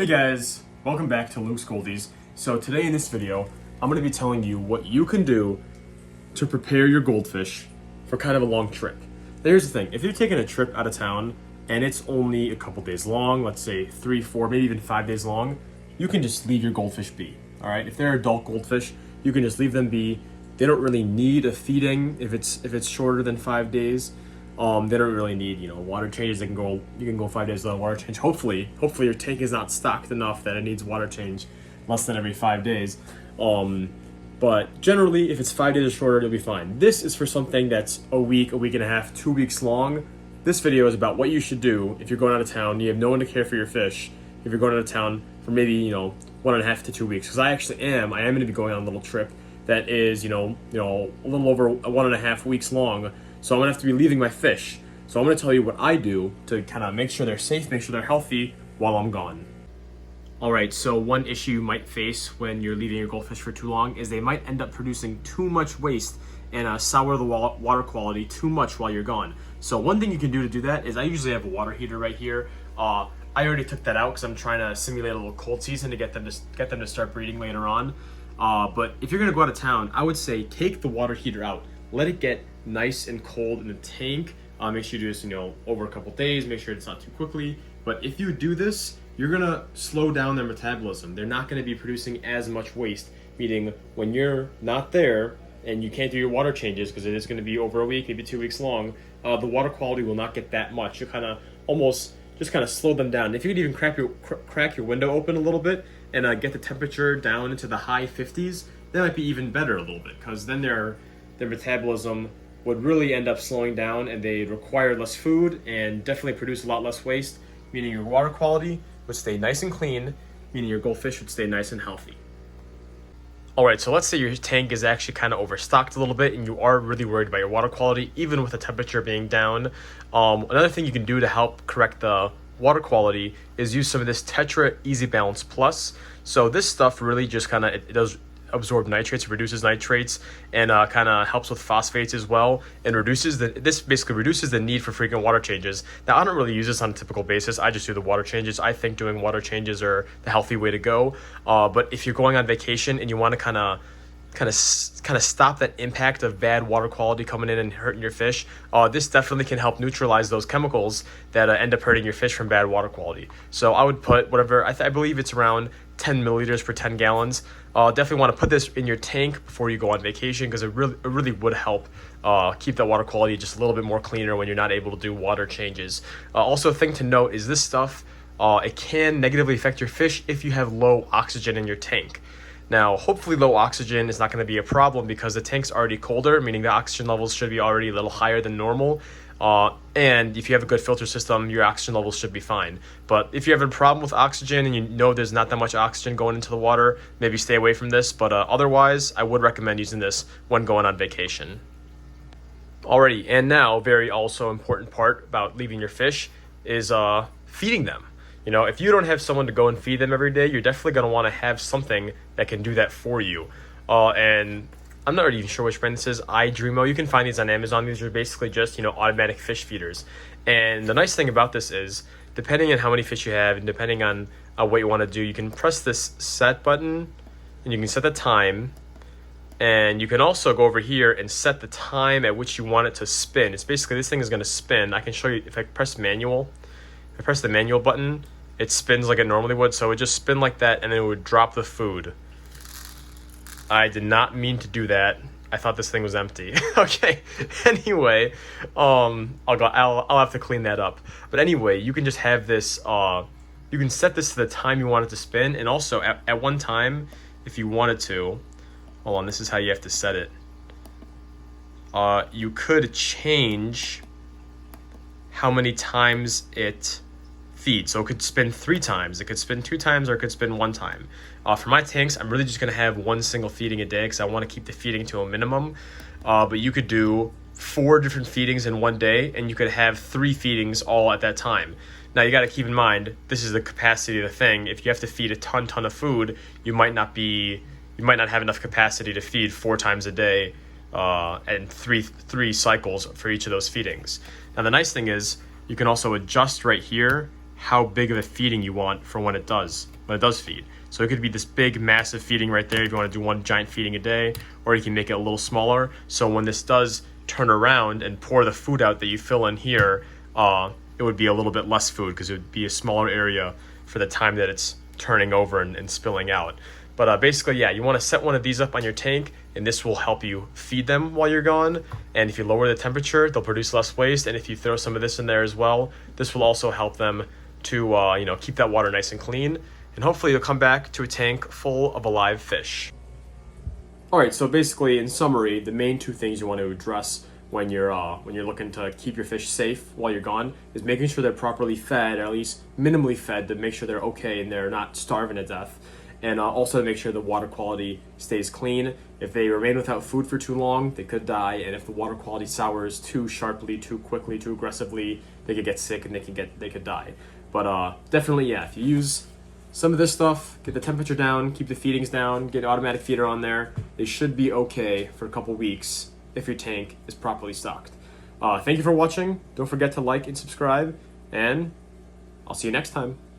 Hey guys, welcome back to Luke's Goldies. So today in this video, I'm going to be telling you what you can do to prepare your goldfish for kind of a long trip. Now, here's the thing, if you're taking a trip out of town and it's only a couple days long, let's say 3, 4, maybe even 5 days long, you can just leave your goldfish be, all right? If they're adult goldfish, you can just leave them be. They don't really need a feeding if it's shorter than 5 days. They don't really need, water changes. You can go 5 days without water change. Hopefully your tank is not stocked enough that it needs water change less than every 5 days. But generally, if it's 5 days or shorter, you'll be fine. This is for something that's a week and a half, 2 weeks long. This video is about what you should do if you're going out of town, you have no one to care for your fish, if you're going out of town for maybe, 1.5 to 2 weeks. Because I am going to be going on a little trip that is, a little over 1.5 weeks long. So I'm gonna have to be leaving my fish. So I'm gonna tell you what I do to kind of make sure they're safe, make sure they're healthy while I'm gone. All right, so one issue you might face when you're leaving your goldfish for too long is they might end up producing too much waste and sour the water quality too much while you're gone. So one thing you can do to do that is I usually have a water heater right here. I already took that out because I'm trying to simulate a little cold season to get them to start breeding later on. But if you're gonna go out of town, I would say take the water heater out. Let it get nice and cold in the tank. Make sure you do this, over a couple days. Make sure it's not too quickly. But if you do this, you're gonna slow down their metabolism. They're not gonna be producing as much waste. Meaning, when you're not there and you can't do your water changes because it is gonna be over a week, maybe 2 weeks long, the water quality will not get that much. You'll kind of almost just kind of slow them down. If you could even crack your window open a little bit and get the temperature down into the high 50s, that might be even better a little bit because then their metabolism would really end up slowing down and they require less food and definitely produce a lot less waste, meaning your water quality would stay nice and clean, meaning your goldfish would stay nice and healthy. All right, so let's say your tank is actually kind of overstocked a little bit and you are really worried about your water quality, even with the temperature being down. Another thing you can do to help correct the water quality is use some of this Tetra Easy Balance Plus. So this stuff really just kind of, it does absorb nitrates, reduces nitrates, and kind of helps with phosphates as well, and this basically reduces the need for frequent water changes. Now, I don't really use this on a typical basis. I just do the water changes. I think doing water changes are the healthy way to go. But if you're going on vacation and you want to kind of stop that impact of bad water quality coming in and hurting your fish, this definitely can help neutralize those chemicals that end up hurting your fish from bad water quality. So I would put whatever, I believe it's around 10 milliliters per 10 gallons. Definitely want to put this in your tank before you go on vacation because it really would help keep that water quality just a little bit more cleaner when you're not able to do water changes. Also, a thing to note is this stuff, it can negatively affect your fish if you have low oxygen in your tank. Now, hopefully low oxygen is not going to be a problem because the tank's already colder, meaning the oxygen levels should be already a little higher than normal. And if you have a good filter system, your oxygen levels should be fine. But if you have a problem with oxygen and you know there's not that much oxygen going into the water, maybe stay away from this. But otherwise, I would recommend using this when going on vacation. Alrighty, and now, very also important part about leaving your fish is feeding them. If you don't have someone to go and feed them every day, you're definitely going to want to have something that can do that for you. And I'm not really even sure which brand this is, iDreamo. You can find these on Amazon. These are basically just, automatic fish feeders. And the nice thing about this is, depending on how many fish you have and depending on what you want to do, you can press this set button and you can set the time. And you can also go over here and set the time at which you want it to spin. It's basically, this thing is going to spin. I can show you if I press manual. If I press the manual button, it spins like it normally would. So it would just spin like that and then it would drop the food. I did not mean to do that. I thought this thing was empty. Okay. Anyway, I'll have to clean that up. But anyway, you can just have this. You can set this to the time you want it to spin, and also at one time, if you wanted to, hold on. This is how you have to set it. You could change how many times it feed. So it could spin 3 times, it could spin 2 times, or it could spin 1 time. For my tanks, I'm really just going to have one single feeding a day because I want to keep the feeding to a minimum. But you could do 4 different feedings in one day, and you could have 3 feedings all at that time. Now you got to keep in mind, this is the capacity of the thing. If you have to feed a ton of food, you might not have enough capacity to feed 4 times a day and three cycles for each of those feedings. Now the nice thing is you can also adjust right here how big of a feeding you want for when it does feed. So it could be this big, massive feeding right there if you want to do one giant feeding a day, or you can make it a little smaller. So when this does turn around and pour the food out that you fill in here, it would be a little bit less food because it would be a smaller area for the time that it's turning over and spilling out. But basically, yeah, you want to set one of these up on your tank, and this will help you feed them while you're gone. And if you lower the temperature, they'll produce less waste. And if you throw some of this in there as well, this will also help them to keep that water nice and clean. And hopefully you'll come back to a tank full of alive fish. All right, so basically, in summary, the main two things you want to address when you're looking to keep your fish safe while you're gone is making sure they're properly fed, or at least minimally fed, to make sure they're okay and they're not starving to death. And also to make sure the water quality stays clean. If they remain without food for too long, they could die. And if the water quality sours too sharply, too quickly, too aggressively, they could get sick and they could die. But definitely, yeah, if you use some of this stuff, get the temperature down, keep the feedings down, get an automatic feeder on there, they should be okay for a couple weeks if your tank is properly stocked. Thank you for watching. Don't forget to like and subscribe, and I'll see you next time.